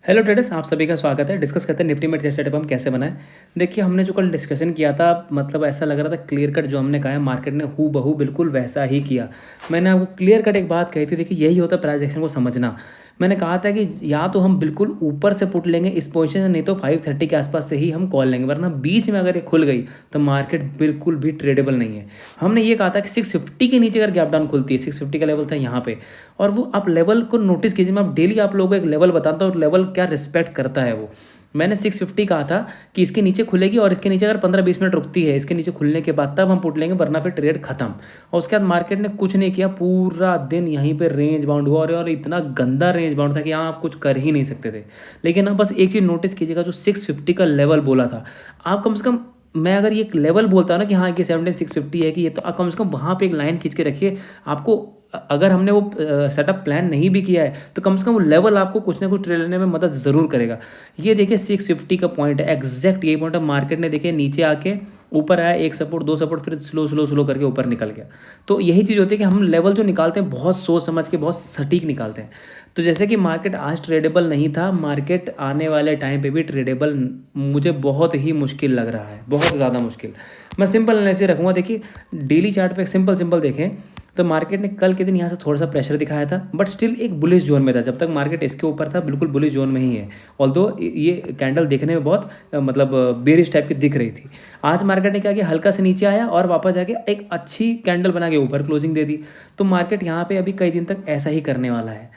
Hello traders, आप सभी का स्वागत है। डिस्कस करते हैं निफ्टी में ट्रेड सेटअप हम कैसे बनाएं। देखिए, हमने जो कल डिस्कशन किया था, मतलब ऐसा लग रहा था क्लियर कट जो हमने कहा है मार्केट ने हू बहू बिल्कुल वैसा ही किया। मैंने आपको क्लियर कट एक बात कही थी, देखिए यही होता है प्राइस एक्शन को समझना। मैंने कहा था कि या तो हम बिल्कुल ऊपर से पुट लेंगे इस पोजीशन से, नहीं तो 530 के आसपास से ही हम कॉल लेंगे, वरना बीच में अगर ये खुल गई तो मार्केट बिल्कुल भी ट्रेडेबल नहीं है। हमने ये कहा था कि 650 के नीचे अगर गैप डाउन खुलती है, 650 का लेवल था यहाँ पे, और वो आप लेवल को नोटिस कीजिए। मैं आप डेली आप लोगों को एक लेवल बताता हूँ, लेवल क्या रिस्पेक्ट करता है वो। मैंने 650 कहा था कि इसके नीचे खुलेगी और इसके नीचे अगर 15-20 मिनट रुकती है, इसके नीचे खुलने के बाद तब हम पुट लेंगे, वरना फिर ट्रेड खत्म। और उसके बाद मार्केट ने कुछ नहीं किया, पूरा दिन यहीं पे रेंज बाउंड हुआ, और इतना गंदा रेंज बाउंड था कि यहाँ आप कुछ कर ही नहीं सकते थे। लेकिन अब बस एक चीज़ नोटिस कीजिएगा, जो 650 का लेवल बोला था, आप कम से कम, मैं अगर ये लेवल बोलता हूँ ना कि हाँ कि 17,650 है कि ये, तो आप कम से कम वहाँ पे एक लाइन खींच के रखिए। आपको अगर हमने वो सेटअप प्लान नहीं भी किया है तो कम से कम वो लेवल आपको कुछ ना कुछ ट्रेड लेने में मदद ज़रूर करेगा। ये देखिए 650 का पॉइंट है, एग्जैक्ट ये पॉइंट है। मार्केट ने देखिए नीचे आके ऊपर आया, एक सपोर्ट, दो सपोर्ट, फिर स्लो स्लो स्लो करके ऊपर निकल गया। तो यही चीज़ होती है कि हम लेवल जो निकालते हैं बहुत सोच समझ के, बहुत सटीक निकालते हैं। तो जैसे कि मार्केट आज ट्रेडेबल नहीं था, मार्केट आने वाले टाइम पे भी ट्रेडेबल मुझे बहुत ही मुश्किल लग रहा है, बहुत ज़्यादा मुश्किल। मैं सिंपल एनालिसिस रखूँगा। देखिए डेली चार्ट पे सिंपल सिंपल देखें तो मार्केट ने कल के दिन यहाँ से थोड़ा सा प्रेशर दिखाया था, बट स्टिल एक बुलिश जोन में था। जब तक मार्केट इसके ऊपर था बिल्कुल बुलिश जोन में ही है, ऑल्दो ये कैंडल देखने में बहुत मतलब बेरिश टाइप की दिख रही थी। आज मार्केट ने क्या किया, हल्का से नीचे आया और वापस जाके एक अच्छी कैंडल बना के ऊपर क्लोजिंग दे दी। तो मार्केट यहाँ पे अभी कई दिन तक ऐसा ही करने वाला है।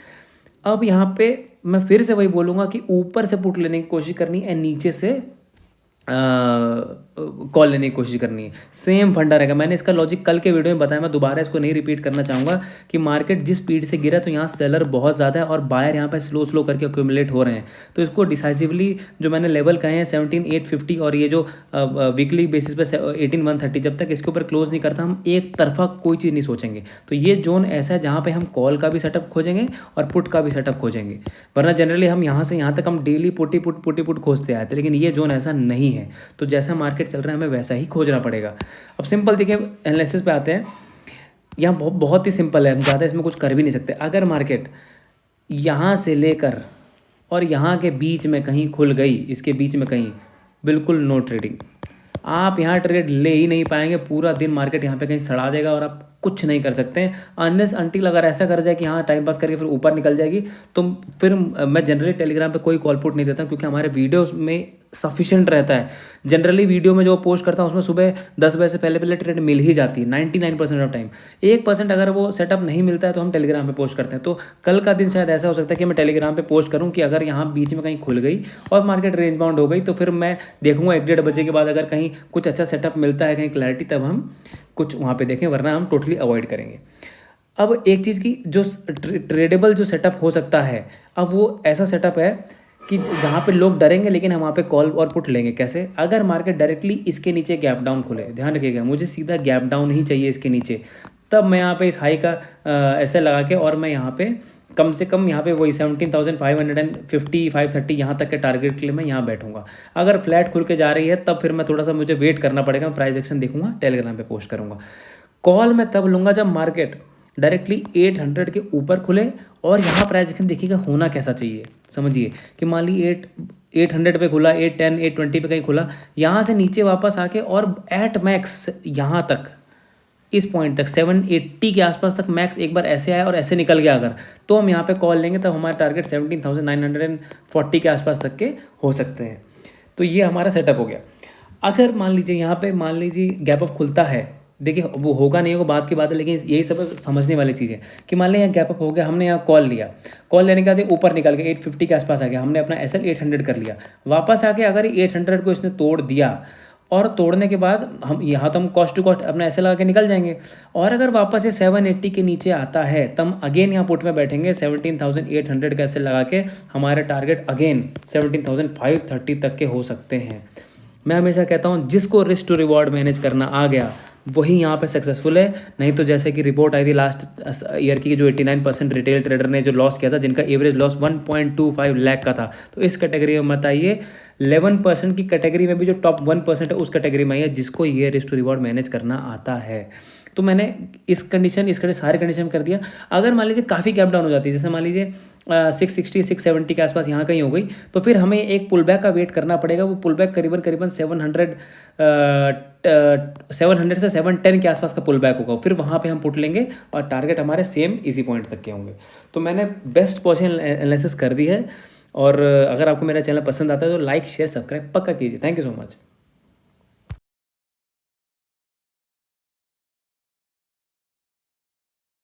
अब यहाँ पे मैं फिर से वही बोलूँगा कि ऊपर से पुट लेने की कोशिश करनी है, नीचे से कॉल लेने की कोशिश करनी है। सेम फंडा रहेगा। मैंने इसका लॉजिक कल के वीडियो में बताया, मैं दोबारा इसको नहीं रिपीट करना चाहूँगा कि मार्केट जिस स्पीड से गिरा तो यहाँ सेलर बहुत ज़्यादा है और बायर यहाँ पे स्लो स्लो करके एक्यूमुलेट हो रहे हैं। तो इसको डिसाइसिवली जो मैंने लेवल कहे हैं 17,850 और ये जो वीकली बेसिस पे 18,130, जब तक इसके ऊपर क्लोज नहीं करता हम एक तरफा कोई चीज़ नहीं सोचेंगे। तो ये जोन ऐसा है जहाँ पे हम कॉल का भी सेटअप खोजेंगे और पुट का भी सेटअप खोजेंगे, वरना जनरली हम यहाँ से यहाँ तक हम डेली पुटी पुट खोजते आए थे, लेकिन ये जोन ऐसा नहीं है। तो जैसा मार्केट चल रहा है हमें वैसा ही खोजना पड़ेगा। अब सिंपल देखिए एनालिसिस पे आते हैं। यहाँ बहुत ही सिंपल है, हम ज़्यादा इसमें कुछ कर भी नहीं सकते। अगर मार्केट यहाँ से लेकर और यहाँ के बीच में कहीं खुल गई, इसके बीच में कहीं, बिल्कुल नो ट्रेडिंग। आप यहाँ ट्रेड ले ही नहीं पाएंगे, पूरा दिन मार्केट यहाँ पे कहीं सड़ा देगा और आप कुछ नहीं कर सकते हैं अनलेस अनटिल अगर ऐसा कर जाए कि हाँ टाइम पास करके फिर ऊपर निकल जाएगी। तो फिर मैं जनरली टेलीग्राम पे कोई कॉल पुट नहीं देता, क्योंकि हमारे वीडियोस में सफिशिएंट रहता है। जनरली वीडियो में जो पोस्ट करता हूँ उसमें सुबह 10 बजे से पहले पहले ट्रेड मिल ही जाती है 99% ऑफ टाइम। 1% अगर वो सेटअप नहीं मिलता है तो हम टेलीग्राम पे पोस्ट करते हैं। तो कल का दिन शायद ऐसा हो सकता है कि मैं टेलीग्राम पे पोस्ट करूँ कि अगर यहाँ बीच में कहीं खुल गई और मार्केट रेंज बाउंड हो गई तो फिर मैं देखूँगा 1-1:30 बजे के बाद अगर कहीं कुछ अच्छा सेटअप मिलता है, कहीं क्लैरिटी, तब हम कुछ वहाँ पे देखें, वरना हम टोटली अवॉइड करेंगे। अब एक चीज़ की जो ट्रेडेबल जो सेटअप हो सकता है, अब वो ऐसा सेटअप है कि जहाँ पे लोग डरेंगे लेकिन हम वहाँ पे कॉल और पुट लेंगे। कैसे? अगर मार्केट डायरेक्टली इसके नीचे गैप डाउन खुले, ध्यान रखिएगा मुझे सीधा गैप डाउन ही चाहिए इसके नीचे, तब मैं यहाँ पे इस हाई का ऐसे लगा के और मैं यहाँ पे कम से कम यहाँ पे वही 17,550 530 यहाँ तक के टारगेट के लिए मैं यहाँ बैठूंगा। अगर फ्लैट खुल के जा रही है तब फिर मैं थोड़ा सा मुझे वेट करना पड़ेगा, प्राइस एक्शन देखूंगा, टेलीग्राम पे पोस्ट करूंगा। कॉल मैं तब लूँगा जब मार्केट डायरेक्टली 800 के ऊपर खुले और यहाँ प्राइस एक्शन देखिएगा होना कैसा चाहिए। समझिए कि मान ली 800 पे खुला, 810 820 पे कहीं खुला, यहाँ से नीचे वापस आके और एट मैक्स यहाँ तक, इस पॉइंट तक 780 के आसपास तक मैक्स एक बार ऐसे आया और ऐसे निकल गया अगर, तो हम यहाँ पे कॉल लेंगे, तब हमारा टारगेट 17,940 के आसपास तक के हो सकते हैं। तो ये हमारा सेटअप हो गया। अगर मान लीजिए यहाँ पे मान लीजिए गैप अप खुलता है, देखिए वो होगा नहीं होगा बात की बात है, लेकिन यही सब समझने वाली चीज़ है कि मान लें यहाँ गैप अप हो गया, हमने यहाँ कॉल लिया, कॉल लेने के बाद ऊपर निकल गया 850 के आसपास आ गया, हमने अपना एसएल 800 कर लिया, वापस आके अगर 800 को इसने तोड़ दिया और तोड़ने के बाद हम यहाँ तो हम कॉस्ट टू कॉस्ट अपना ऐसे लगा के निकल जाएंगे, और अगर वापस ये 780 के नीचे आता है तब हम अगेन यहाँ पुट में बैठेंगे 17,800 का ऐसे लगा के, हमारे टारगेट अगेन 17,530 तक के हो सकते हैं। मैं हमेशा कहता हूँ जिसको रिस्क टू रिवॉर्ड मैनेज करना आ गया वही यहाँ पे सक्सेसफुल है। नहीं तो जैसे कि रिपोर्ट आई थी लास्ट ईयर की, जो 89% रिटेल ट्रेडर ने जो लॉस किया था, जिनका एवरेज लॉस 1.25 लाख का था, तो इस कैटेगरी में मत आइए। 11% की कैटेगरी में भी जो टॉप 1% है उस कैटेगरी में आइए जिसको ये रिस्क टू रिवॉर्ड मैनेज करना आता है। तो मैंने इस कंडीशन सारे कंडीशन कर दिया। अगर मान लीजिए काफ़ी गैप डाउन हो जाती है, जैसे मान लीजिए 660 670 के आसपास यहाँ कहीं हो गई, तो फिर हमें एक पुल बैक का वेट करना पड़ेगा। वो पुल बैक करीबन करीबन 700 से 710 के आसपास का पुल बैक होगा। फिर वहाँ पे हम पुट लेंगे और टारगेट हमारे सेम इसी पॉइंट तक के होंगे। तो मैंने बेस्ट पोजीशन एनालिसिस कर दी है। और अगर आपको मेरा चैनल पसंद आता है तो लाइक शेयर सब्सक्राइब पक्का कीजिए। Thank you so much.